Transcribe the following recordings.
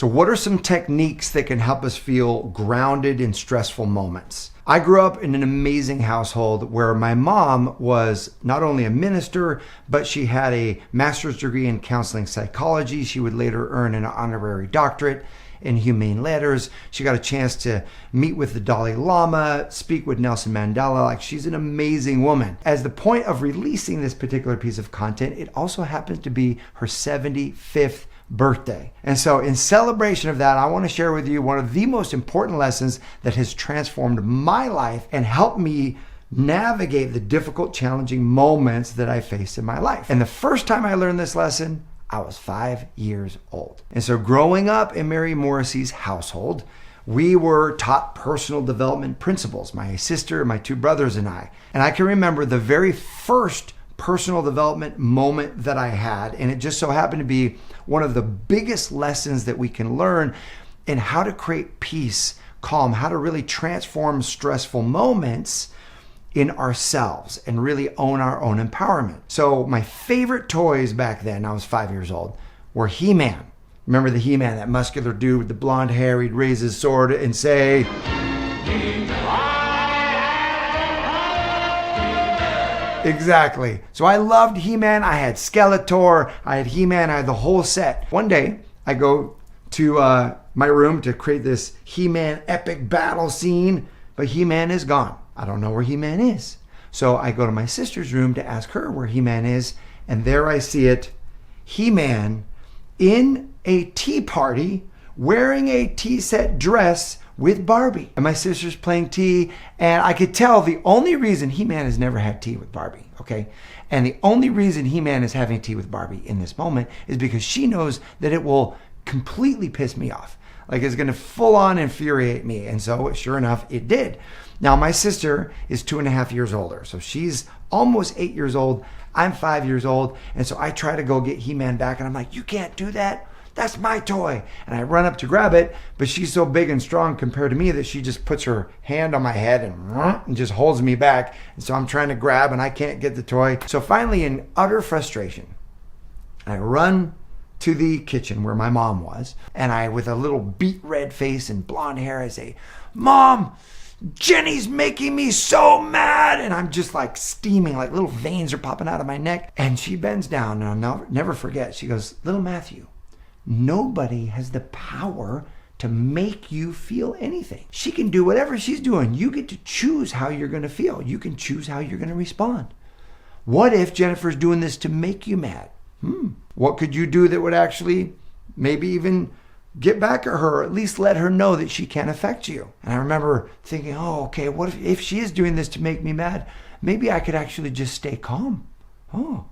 So what are some techniques that can help us feel grounded in stressful moments? I grew up in an amazing household where my mom was not only a minister, but she had a master's degree in counseling psychology. She would later earn an honorary doctorate in humane letters. She got a chance to meet with the Dalai Lama, speak with Nelson Mandela. Like, she's an amazing woman. As the point of releasing this particular piece of content, it also happens to be her 75th birthday. And so in celebration of that, I want to share with you one of the most important lessons that has transformed my life and helped me navigate the difficult, challenging moments that I faced in my life. And the first time I learned this lesson, I was 5 years old. And so growing up in Mary Morrissey's household, we were taught personal development principles, my sister, my two brothers, and I. And I can remember the very first personal development moment that I had, and it just so happened to be one of the biggest lessons that we can learn in how to create peace, calm, how to really transform stressful moments in ourselves and really own our own empowerment. So my favorite toys back then, I was 5 years old, were He-Man. Remember the He-Man, that muscular dude with the blonde hair? He'd raise his sword and say, exactly. So I loved He-Man. I had Skeletor. I had He-Man. I had the whole set. One day, I go to my room to create this He-Man epic battle scene, but He-Man is gone. I don't know where He-Man is. So I go to my sister's room to ask her where He-Man is, and there I see it, He-Man in a tea party wearing a tea set dress with Barbie. And my sister's playing tea, and I could tell the only reason He-Man has never had tea with Barbie, okay? And the only reason He-Man is having tea with Barbie in this moment is because she knows that it will completely piss me off. Like, it's gonna full on infuriate me. And so sure enough, it did. Now, my sister is 2.5 years older. So she's almost 8 years old. I'm 5 years old. And so I try to go get He-Man back, and I'm like, you can't do that. That's my toy. And I run up to grab it, but she's so big and strong compared to me that she just puts her hand on my head and just holds me back. And so I'm trying to grab, and I can't get the toy. So finally, in utter frustration, I run to the kitchen where my mom was, and I, with a little beet red face and blonde hair, I say, Mom, Jenny's making me so mad. And I'm just like steaming, like little veins are popping out of my neck. And she bends down, and I'll never forget. She goes, little Matthew, nobody has the power to make you feel anything. She can do whatever she's doing. You get to choose how you're going to feel. You can choose how you're going to respond. What if Jennifer's doing this to make you mad? What could you do that would actually maybe even get back at her, or at least let her know that she can't affect you? And I remember thinking, oh, okay, what if she is doing this to make me mad? Maybe I could actually just stay calm. Oh,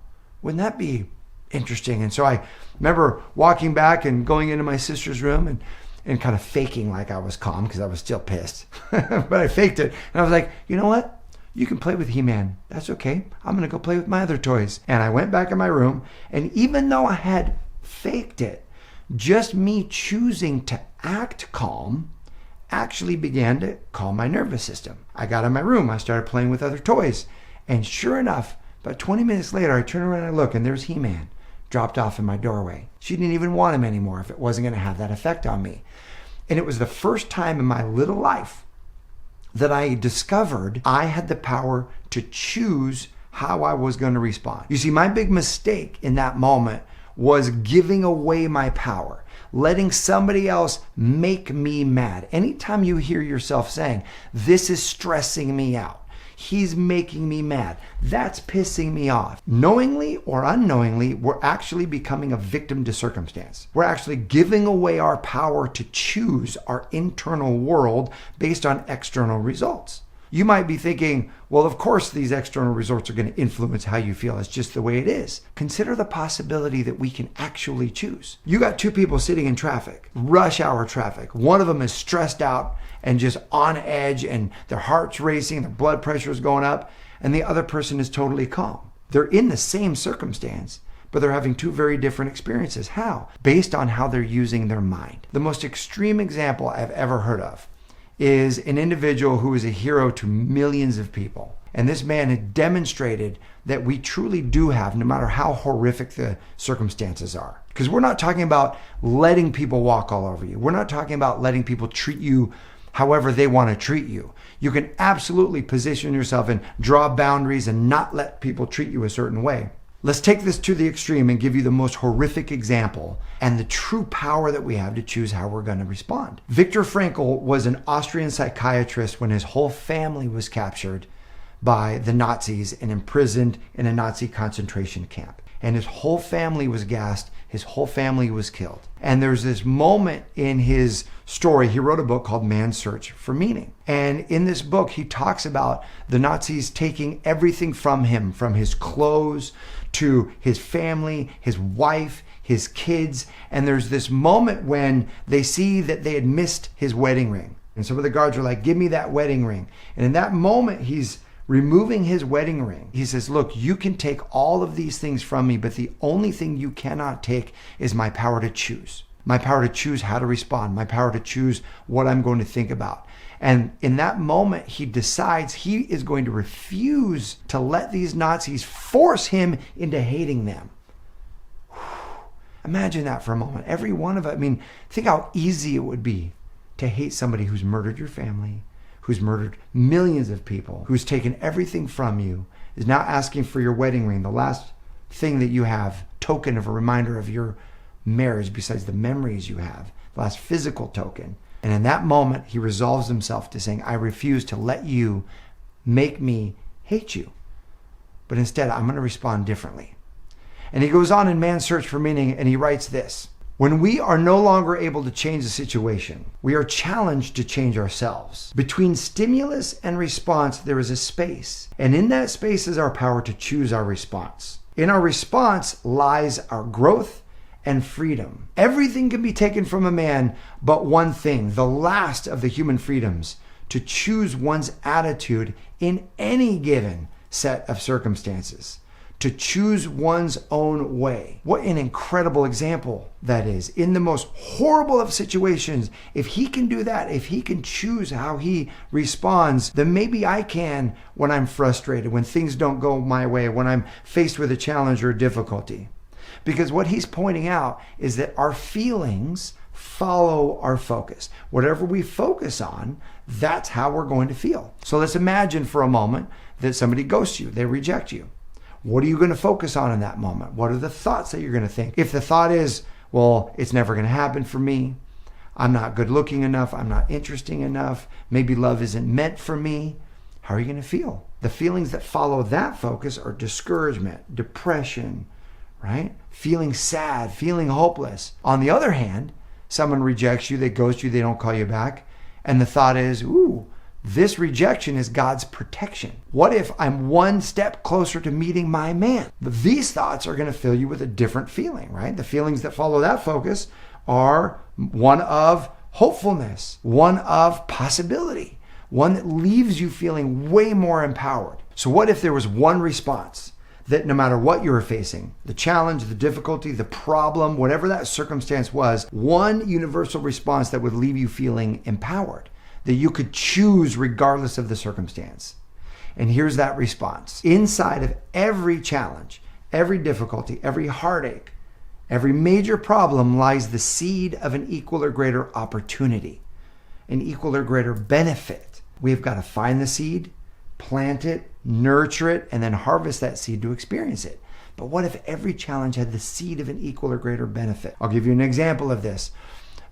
wouldn't that be interesting? And so I remember walking back and going into my sister's room and kind of faking like I was calm because I was still pissed. But I faked it. And I was like, you know what? You can play with He-Man. That's okay. I'm going to go play with my other toys. And I went back in my room, and even though I had faked it, just me choosing to act calm actually began to calm my nervous system. I got in my room. I started playing with other toys. And sure enough, about 20 minutes later, I turn around and I look, and there's He-Man dropped off in my doorway. She didn't even want him anymore if it wasn't going to have that effect on me. And it was the first time in my little life that I discovered I had the power to choose how I was going to respond. You see, my big mistake in that moment was giving away my power, letting somebody else make me mad. Anytime you hear yourself saying, this is stressing me out, he's making me mad, that's pissing me off, knowingly or unknowingly, we're actually becoming a victim to circumstance. We're actually giving away our power to choose our internal world based on external results. You might be thinking, well, of course these external results are going to influence how you feel. It's just the way it is. Consider the possibility that we can actually choose. You got two people sitting in traffic, rush hour traffic. One of them is stressed out and just on edge, and their heart's racing, their blood pressure is going up, and the other person is totally calm. They're in the same circumstance, but they're having two very different experiences. How? Based on how they're using their mind. The most extreme example I've ever heard of is an individual who is a hero to millions of people. And this man had demonstrated that we truly do have, no matter how horrific the circumstances are. Because we're not talking about letting people walk all over you. We're not talking about letting people treat you however they want to treat you. You can absolutely position yourself and draw boundaries and not let people treat you a certain way. Let's take this to the extreme and give you the most horrific example and the true power that we have to choose how we're going to respond. Viktor Frankl was an Austrian psychiatrist when his whole family was captured by the Nazis and imprisoned in a Nazi concentration camp. And his whole family was gassed. His whole family was killed. And there's this moment in his story. He wrote a book called Man's Search for Meaning. And in this book, he talks about the Nazis taking everything from him, from his clothes to his family, his wife, his kids. And there's this moment when they see that they had missed his wedding ring. And some of the guards are like, give me that wedding ring. And in that moment, he's removing his wedding ring. He says, look, you can take all of these things from me, but the only thing you cannot take is my power to choose. My power to choose how to respond, my power to choose what I'm going to think about. And in that moment, he decides he is going to refuse to let these Nazis force him into hating them. Imagine that for a moment. Every one of us, I mean, think how easy it would be to hate somebody who's murdered your family, who's murdered millions of people, who's taken everything from you, is now asking for your wedding ring, the last thing that you have, token of a reminder of your marriage besides the memories you have, the last physical token. And in that moment, he resolves himself to saying, I refuse to let you make me hate you. But instead, I'm going to respond differently. And he goes on in Man's Search for Meaning, and he writes this: when we are no longer able to change the situation, we are challenged to change ourselves. Between stimulus and response, there is a space. And in that space is our power to choose our response. In our response lies our growth and freedom. Everything can be taken from a man but one thing, the last of the human freedoms, to choose one's attitude in any given set of circumstances. To choose one's own way. What an incredible example that is. In the most horrible of situations, if he can do that, if he can choose how he responds, then maybe I can when I'm frustrated, when things don't go my way, when I'm faced with a challenge or a difficulty. Because what he's pointing out is that our feelings follow our focus. Whatever we focus on, that's how we're going to feel. So let's imagine for a moment that somebody ghosts you, they reject you. What are you going to focus on in that moment? What are the thoughts that you're going to think? If the thought is, well, it's never going to happen for me, I'm not good looking enough, I'm not interesting enough, maybe love isn't meant for me, how are you going to feel? The feelings that follow that focus are discouragement, depression, right? Feeling sad, feeling hopeless. On the other hand, someone rejects you, they ghost you, they don't call you back, and the thought is, ooh, this rejection is God's protection. What if I'm one step closer to meeting my man? But these thoughts are going to fill you with a different feeling, right? The feelings that follow that focus are one of hopefulness, one of possibility, one that leaves you feeling way more empowered. So what if there was one response that no matter what you were facing, the challenge, the difficulty, the problem, whatever that circumstance was, one universal response that would leave you feeling empowered, that you could choose regardless of the circumstance. And here's that response. Inside of every challenge, every difficulty, every heartache, every major problem lies the seed of an equal or greater opportunity, an equal or greater benefit. We've got to find the seed, plant it, nurture it, and then harvest that seed to experience it. But what if every challenge had the seed of an equal or greater benefit? I'll give you an example of this.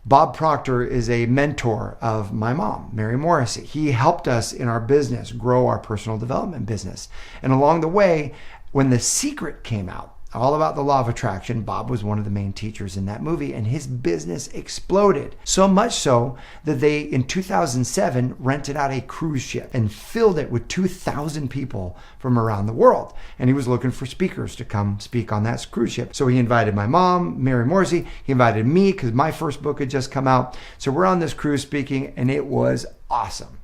Bob Proctor is a mentor of my mom, Mary Morrissey. He helped us in our business grow our personal development business. And along the way, when The Secret came out, all about the law of attraction, Bob was one of the main teachers in that movie, and his business exploded. So much so that they, in 2007, rented out a cruise ship and filled it with 2,000 people from around the world. And he was looking for speakers to come speak on that cruise ship. So he invited my mom, Mary Morrissey. He invited me because my first book had just come out. So we're on this cruise speaking, and it was awesome.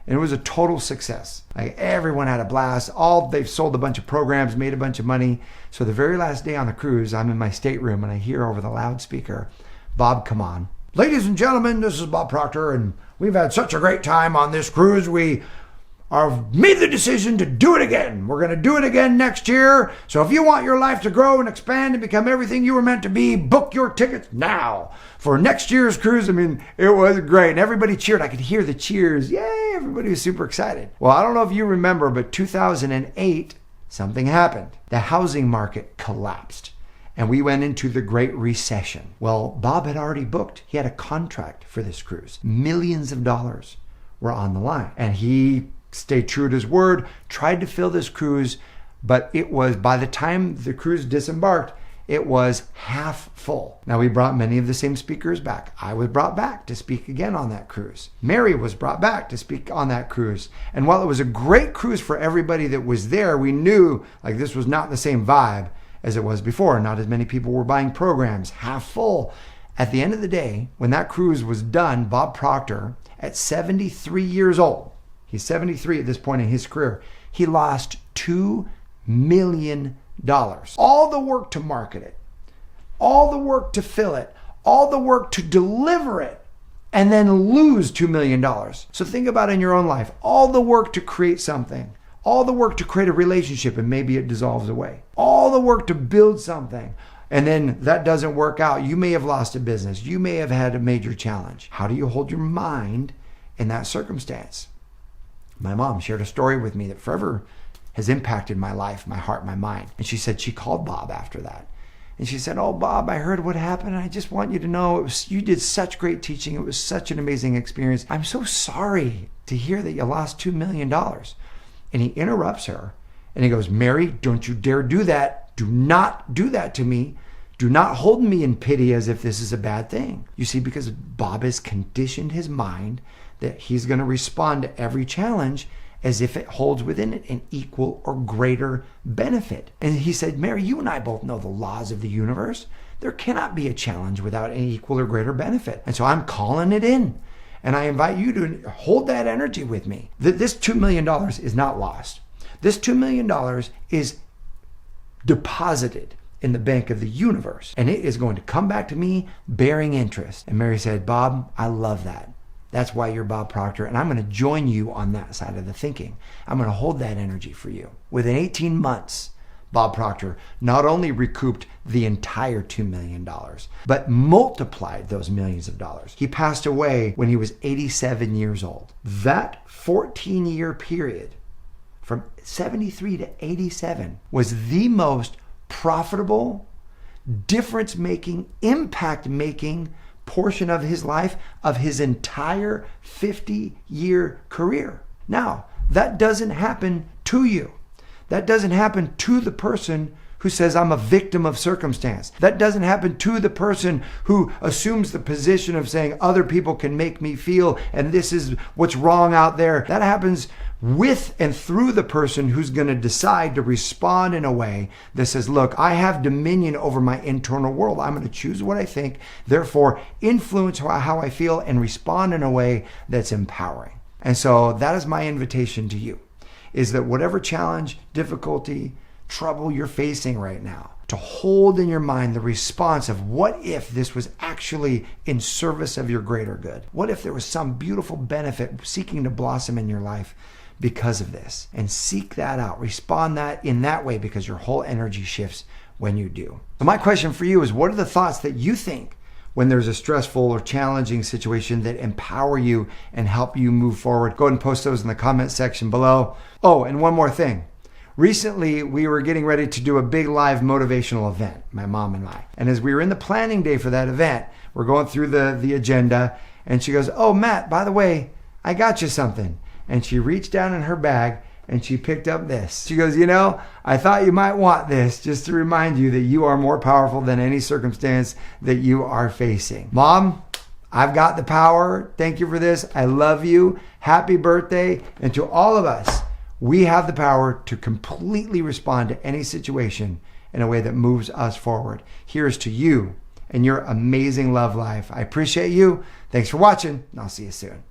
And it was a total success. Like, everyone had a blast. They've sold a bunch of programs, made a bunch of money. So the very last day on the cruise, I'm in my stateroom and I hear over the loudspeaker, Bob come on. Ladies and gentlemen, this is Bob Proctor, and we've had such a great time on this cruise. We I've made the decision to do it again. We're going to do it again next year. So if you want your life to grow and expand and become everything you were meant to be, book your tickets now for next year's cruise. I mean, it was great. And everybody cheered. I could hear the cheers. Yay, everybody was super excited. Well, I don't know if you remember, but 2008, something happened. The housing market collapsed and we went into the Great Recession. Well, Bob had already booked. He had a contract for this cruise. Millions of dollars were on the line. And he stayed true to his word, tried to fill this cruise, but it was, by the time the cruise disembarked, it was half full. Now, we brought many of the same speakers back. I was brought back to speak again on that cruise. Mary was brought back to speak on that cruise. And while it was a great cruise for everybody that was there, we knew like this was not the same vibe as it was before. Not as many people were buying programs, half full. At the end of the day, when that cruise was done, Bob Proctor, at 73 years old, he's 73 at this point in his career, he lost $2 million. All the work to market it, all the work to fill it, all the work to deliver it, and then lose $2 million. So think about in your own life, all the work to create something, all the work to create a relationship and maybe it dissolves away, all the work to build something, and then that doesn't work out. You may have lost a business. You may have had a major challenge. How do you hold your mind in that circumstance? My mom shared a story with me that forever has impacted my life, my heart, my mind. And she said she called Bob after that. And she said, "Oh, Bob, I heard what happened. I just want you to know you did such great teaching. It was such an amazing experience. I'm so sorry to hear that you lost $2 million. And he interrupts her and he goes, "Mary, don't you dare do that. Do not do that to me. Do not hold me in pity as if this is a bad thing." You see, because Bob has conditioned his mind that he's going to respond to every challenge as if it holds within it an equal or greater benefit. And he said, "Mary, you and I both know the laws of the universe. There cannot be a challenge without an equal or greater benefit. And so I'm calling it in. And I invite you to hold that energy with me. This $2 million is not lost. This $2 million is deposited in the bank of the universe. And it is going to come back to me bearing interest." And Mary said, "Bob, I love that. That's why you're Bob Proctor, and I'm going to join you on that side of the thinking. I'm going to hold that energy for you." Within 18 months, Bob Proctor not only recouped the entire $2 million, but multiplied those millions of dollars. He passed away when he was 87 years old. That 14-year period, from 73 to 87, was the most profitable, difference-making, impact-making portion of his life, of his entire 50-year career. Now, that doesn't happen to you. That doesn't happen to the person who says, "I'm a victim of circumstance." That doesn't happen to the person who assumes the position of saying other people can make me feel and this is what's wrong out there. That happens with and through the person who's going to decide to respond in a way that says, "Look, I have dominion over my internal world. I'm going to choose what I think, therefore influence how I feel and respond in a way that's empowering." And so that is my invitation to you, is that whatever challenge, difficulty, trouble you're facing right now, to hold in your mind the response of, what if this was actually in service of your greater good? What if there was some beautiful benefit seeking to blossom in your life because of this? And seek that out, respond that in that way, because your whole energy shifts when you do. So my question for you is, what are the thoughts that you think when there's a stressful or challenging situation that empower you and help you move forward? Go ahead and post those in the comment section below. Oh, and one more thing. Recently, we were getting ready to do a big live motivational event, my mom and I. And as we were in the planning day for that event, we're going through the agenda, and she goes, "Oh, Matt, by the way, I got you something." And she reached down in her bag and she picked up this. She goes, "You know, I thought you might want this just to remind you that you are more powerful than any circumstance that you are facing." Mom, I've got the power. Thank you for this. I love you. Happy birthday. And to all of us, we have the power to completely respond to any situation in a way that moves us forward. Here's to you and your amazing love life. I appreciate you. Thanks for watching, and I'll see you soon.